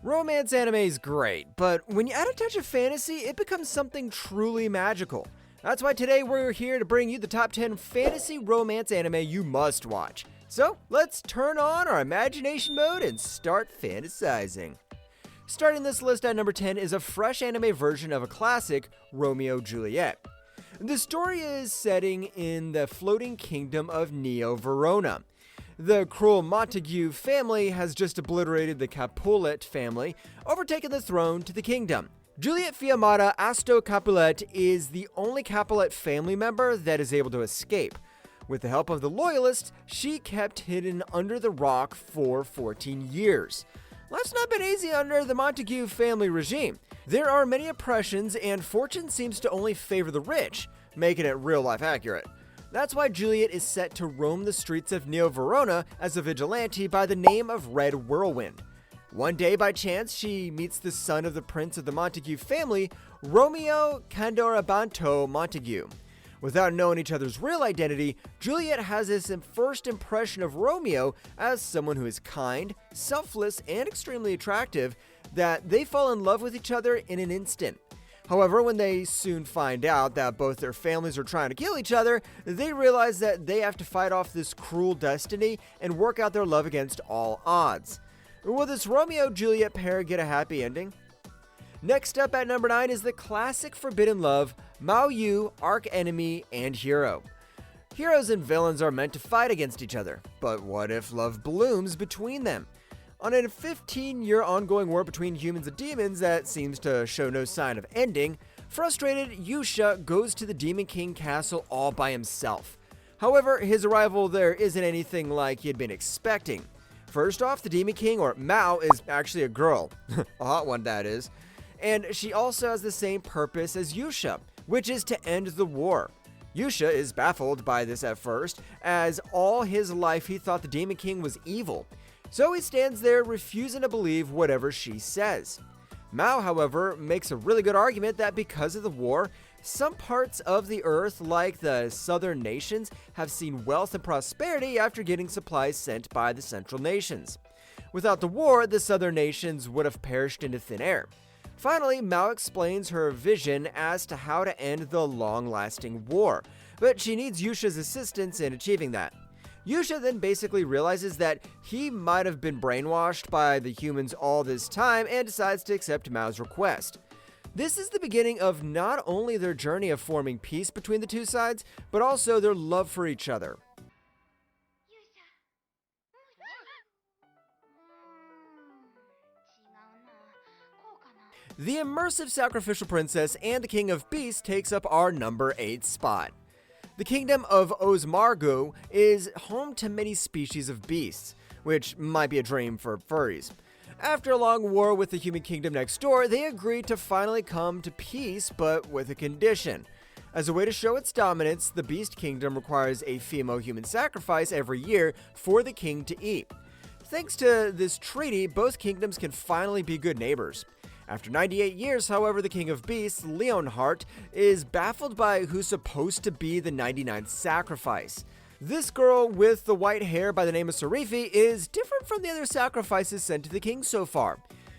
Romance anime is great, but when you add a touch of fantasy, it becomes something truly magical. That's why today we're here to bring you the top 10 fantasy romance anime you must watch. So let's turn on our imagination mode and start fantasizing. Starting this list at number 10 is a fresh anime version of a classic, Romeo Juliet. The story is setting in the floating kingdom of Neo Verona. The cruel Montague family has just obliterated the Capulet family, overtaking the throne to the kingdom. Juliet Fiammata Asto Capulet is the only Capulet family member that is able to escape. With the help of the Loyalists, she kept hidden under the rock for 14 years. Life's not been easy under the Montague family regime. There are many oppressions, and fortune seems to only favor the rich, making it real-life accurate. That's why Juliet is set to roam the streets of Neo Verona as a vigilante by the name of Red Whirlwind. One day, by chance, she meets the son of the prince of the Montague family, Romeo Candorabanto Montague. Without knowing each other's real identity, Juliet has this first impression of Romeo as someone who is kind, selfless, and extremely attractive, that they fall in love with each other in an instant. However, when they soon find out that both their families are trying to kill each other, they realize that they have to fight off this cruel destiny and work out their love against all odds. Will this Romeo-Juliet pair get a happy ending? Next up at number 9 is the classic forbidden love, Mao Yu, arch-enemy and hero. Heroes and villains are meant to fight against each other, but what if love blooms between them? On a 15-year ongoing war between humans and demons that seems to show no sign of ending, frustrated Yusha goes to the Demon King castle all by himself. However, his arrival there isn't anything like he had been expecting. First off, the Demon King, or Mao, is actually a girl. A hot one, that is. And she also has the same purpose as Yusha, which is to end the war. Yusha is baffled by this at first, as all his life he thought the Demon King was evil. So he stands there refusing to believe whatever she says. Mao, however, makes a really good argument that because of the war, some parts of the earth, like the southern nations, have seen wealth and prosperity after getting supplies sent by the central nations. Without the war, the southern nations would have perished into thin air. Finally, Mao explains her vision as to how to end the long-lasting war, but she needs Yusha's assistance in achieving that. Yusha then basically realizes that he might have been brainwashed by the humans all this time and decides to accept Mao's request. This is the beginning of not only their journey of forming peace between the two sides, but also their love for each other. The immersive sacrificial princess and the king of beasts takes up our number 8 spot. The kingdom of Osmargu is home to many species of beasts, which might be a dream for furries. After a long war with the human kingdom next door, they agreed to finally come to peace, but with a condition. As a way to show its dominance, the beast kingdom requires a female human sacrifice every year for the king to eat. Thanks to this treaty, both kingdoms can finally be good neighbors. After 98 years, however, the King of Beasts, Leonhardt, is baffled by who's supposed to be the 99th sacrifice. This girl with the white hair by the name of Sarifi is different from the other sacrifices sent to the king so far.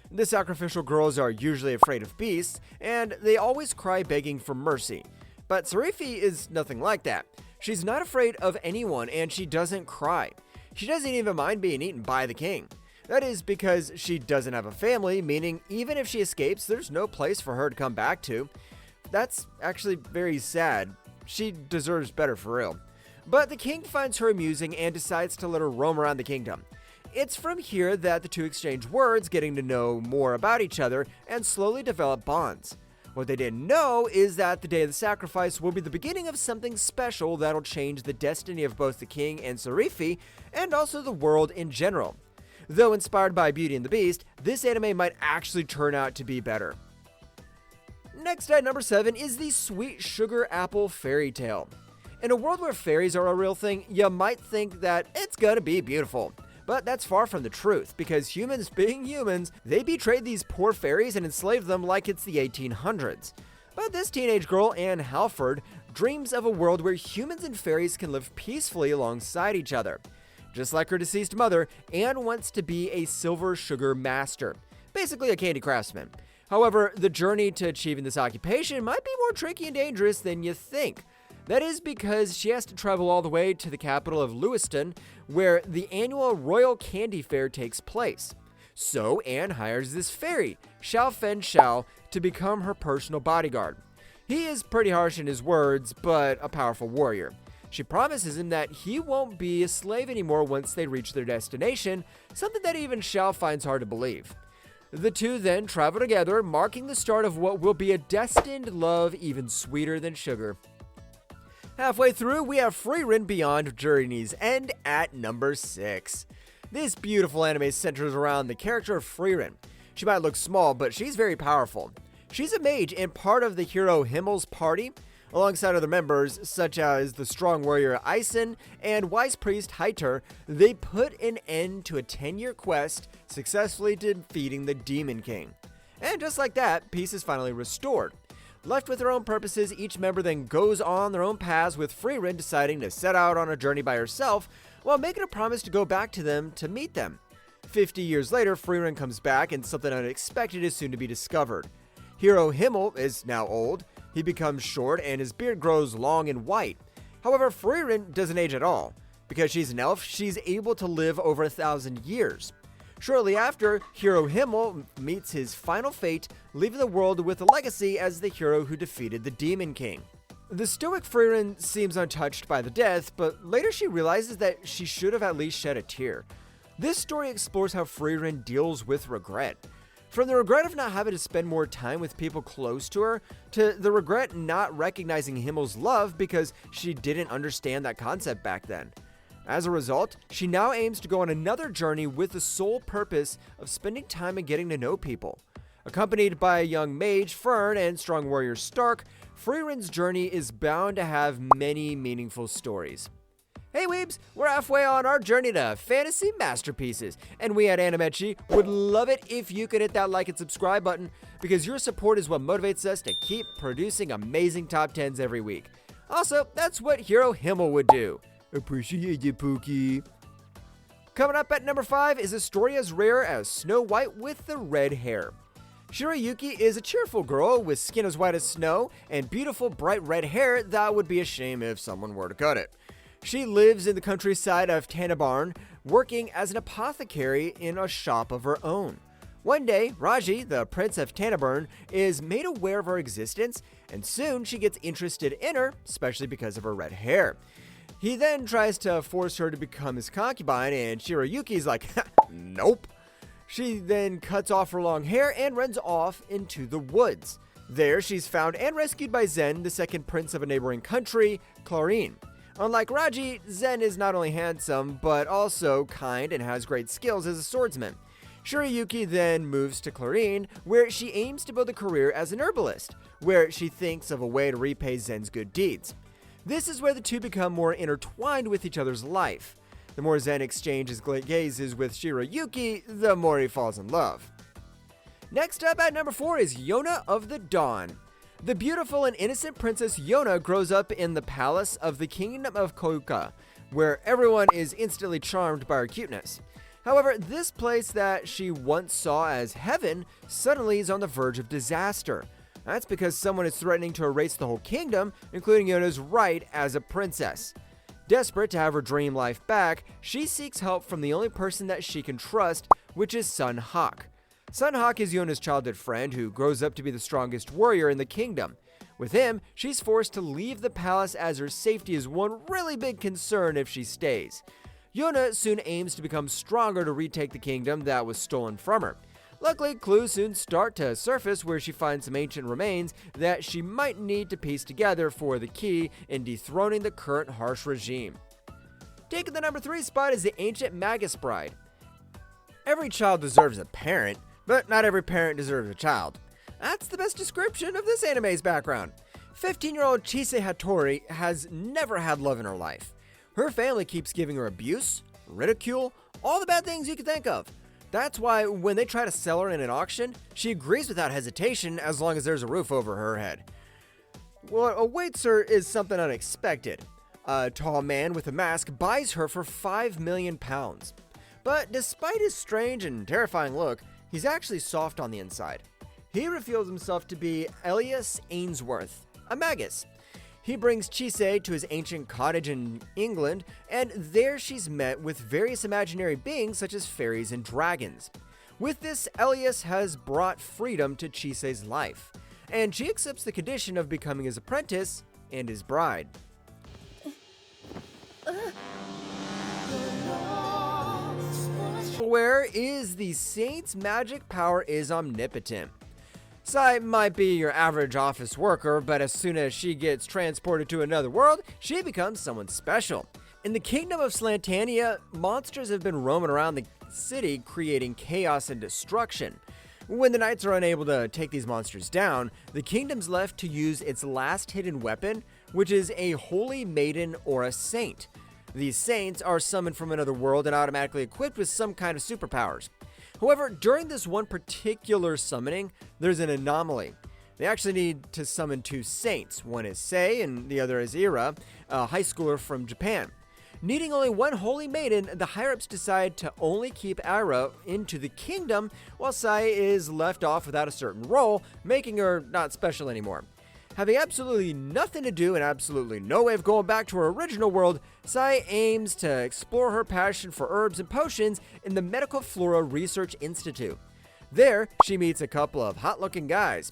The sacrificial girls are usually afraid of beasts, and they always cry begging for mercy. But Sarifi is nothing like that. She's not afraid of anyone, and she doesn't cry. She doesn't even mind being eaten by the king. That is because she doesn't have a family, meaning even if she escapes, there's no place for her to come back to. That's actually very sad. She deserves better for real. But the king finds her amusing and decides to let her roam around the kingdom. It's from here that the two exchange words, getting to know more about each other, and slowly develop bonds. What they didn't know is that the day of the sacrifice will be the beginning of something special that'll change the destiny of both the king and Sarifi, and also the world in general. Though inspired by Beauty and the Beast, this anime might actually turn out to be better. Next at number 7 is the Sweet Sugar Apple Fairy Tale. In a world where fairies are a real thing, you might think that it's gonna be beautiful. But that's far from the truth, because humans being humans, they betrayed these poor fairies and enslaved them like it's the 1800s. But this teenage girl, Anne Halford, dreams of a world where humans and fairies can live peacefully alongside each other. Just like her deceased mother, Anne wants to be a silver sugar master. basically a candy craftsman. However, the journey to achieving this occupation might be more tricky and dangerous than you think. That is because she has to travel all the way to the capital of Lewiston, where the annual Royal Candy Fair takes place. So Anne hires this fairy, Xiao Fen Xiao, to become her personal bodyguard. He is pretty harsh in his words, but a powerful warrior. She promises him that he won't be a slave anymore once they reach their destination, something that even Xiao finds hard to believe. The two then travel together, marking the start of what will be a destined love even sweeter than sugar. Halfway through, we have Frieren Beyond Journey's End at number 6. This beautiful anime centers around the character of Frieren. She might look small, but she's very powerful. She's a mage and part of the hero Himmel's party, alongside other members such as the strong warrior Eisen and wise priest Heiter. They put an end to a 10-year quest, successfully defeating the Demon King. And just like that, peace is finally restored. Left with their own purposes, each member then goes on their own paths, with Frieren deciding to set out on a journey by herself while making a promise to go back to them to meet them. 50 years later, Frieren comes back and something unexpected is soon to be discovered. Hero Himmel is now old. He becomes short and his beard grows long and white. However, Frieren doesn't age at all. Because she's an elf, she's able to live over 1,000 years. Shortly after, Hero Himmel meets his final fate, leaving the world with a legacy as the hero who defeated the Demon King. The stoic Frieren seems untouched by the death, but later she realizes that she should have at least shed a tear. This story explores how Frieren deals with regret. From the regret of not having to spend more time with people close to her, to the regret not recognizing Himmel's love because she didn't understand that concept back then. As a result, she now aims to go on another journey with the sole purpose of spending time and getting to know people. Accompanied by a young mage, Fern, and strong warrior Stark, Frieren's journey is bound to have many meaningful stories. Hey weebs, we're halfway on our journey to fantasy masterpieces, and we at Animechi would love it if you could hit that like and subscribe button, because your support is what motivates us to keep producing amazing top 10s every week. Also, that's what Hero Himmel would do. Appreciate you, Pookie. Coming up at number 5 is a story as rare as Snow White with the red hair. Shirayuki is a cheerful girl with skin as white as snow and beautiful bright red hair that would be a shame if someone were to cut it. She lives in the countryside of Tanabarn, working as an apothecary in a shop of her own. One day, Raji, the prince of Tanabarn, is made aware of her existence, and soon she gets interested in her, especially because of her red hair. He then tries to force her to become his concubine, and Shirayuki's like, nope. She then cuts off her long hair and runs off into the woods. There, she's found and rescued by Zen, the second prince of a neighboring country, Clarine. Unlike Raji, Zen is not only handsome, but also kind and has great skills as a swordsman. Shirayuki then moves to Clarine, where she aims to build a career as an herbalist, where she thinks of a way to repay Zen's good deeds. This is where the two become more intertwined with each other's life. The more Zen exchanges gazes with Shirayuki, the more he falls in love. Next up at number 4 is Yona of the Dawn. The beautiful and innocent princess Yona grows up in the palace of the kingdom of Kouka, where everyone is instantly charmed by her cuteness. However, this place that she once saw as heaven suddenly is on the verge of disaster. That's because someone is threatening to erase the whole kingdom, including Yona's right as a princess. Desperate to have her dream life back, she seeks help from the only person that she can trust, which is Sun Hawk. Sun Hawk is Yona's childhood friend who grows up to be the strongest warrior in the kingdom. With him, she's forced to leave the palace as her safety is one really big concern if she stays. Yona soon aims to become stronger to retake the kingdom that was stolen from her. Luckily, clues soon start to surface where she finds some ancient remains that she might need to piece together for the key in dethroning the current harsh regime. Taking the number 3 spot is the Ancient Magus Bride. Every child deserves a parent, but not every parent deserves a child. That's the best description of this anime's background. 15-year-old Chise Hattori has never had love in her life. Her family keeps giving her abuse, ridicule, all the bad things you can think of. That's why when they try to sell her in an auction, she agrees without hesitation as long as there's a roof over her head. What awaits her is something unexpected. A tall man with a mask buys her for £5 million. But despite his strange and terrifying look, he's actually soft on the inside. He reveals himself to be Elias Ainsworth, a magus. He brings Chise to his ancient cottage in England, and there she's met with various imaginary beings such as fairies and dragons. With this, Elias has brought freedom to Chise's life, and she accepts the condition of becoming his apprentice and his bride. Where is the saint's magic power is omnipotent. Sai might be your average office worker, but as soon as she gets transported to another world, she becomes someone special. In the kingdom of Slantania, monsters have been roaming around the city creating chaos and destruction. When the knights are unable to take these monsters down, the kingdom's left to use its last hidden weapon, which is a holy maiden or a saint. These saints are summoned from another world and automatically equipped with some kind of superpowers. However, during this one particular summoning, there's an anomaly. They actually need to summon two saints. One is Sei and the other is Ira, a high schooler from Japan. Needing only one holy maiden, the higher-ups decide to only keep Ira into the kingdom, while Sei is left off without a certain role, making her not special anymore. Having absolutely nothing to do and absolutely no way of going back to her original world, Sai aims to explore her passion for herbs and potions in the Medical Flora Research Institute. There, she meets a couple of hot-looking guys.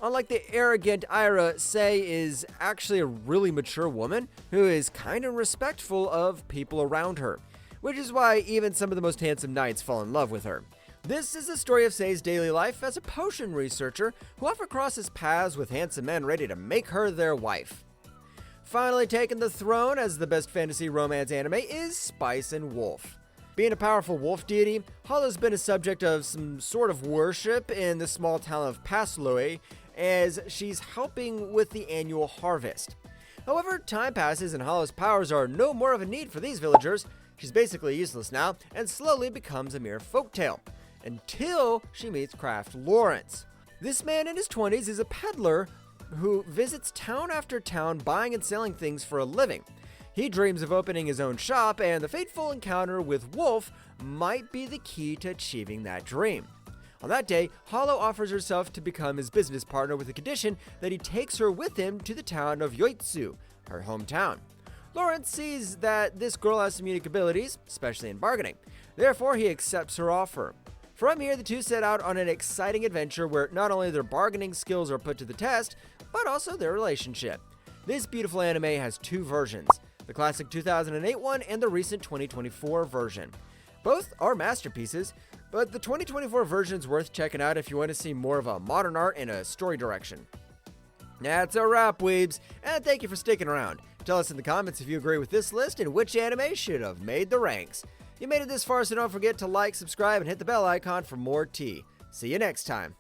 Unlike the arrogant Ira, Sei is actually a really mature woman who is kind and respectful of people around her, which is why even some of the most handsome knights fall in love with her. This is the story of Sei's daily life as a potion researcher who often crosses paths with handsome men ready to make her their wife. Finally taking the throne as the best fantasy romance anime is Spice and Wolf. Being a powerful wolf deity, Hollow's been a subject of some sort of worship in the small town of Pasloe as she's helping with the annual harvest. However, time passes and Hollow's powers are no more of a need for these villagers. She's basically useless now and slowly becomes a mere folktale. Until she meets Kraft Lawrence. This man in his 20s is a peddler who visits town after town buying and selling things for a living. He dreams of opening his own shop, and the fateful encounter with Wolf might be the key to achieving that dream. On that day, Hollow offers herself to become his business partner with the condition that he takes her with him to the town of Yoitsu, her hometown. Lawrence sees that this girl has some unique abilities, especially in bargaining. Therefore, he accepts her offer. From here, the two set out on an exciting adventure where not only their bargaining skills are put to the test, but also their relationship. This beautiful anime has two versions, the classic 2008 one and the recent 2024 version. Both are masterpieces, but the 2024 version is worth checking out if you want to see more of a modern art and a story direction. That's a wrap, weebs, and thank you for sticking around. Tell us in the comments if you agree with this list and which anime should have made the ranks. You made it this far, so don't forget to like, subscribe, and hit the bell icon for more tea. See you next time.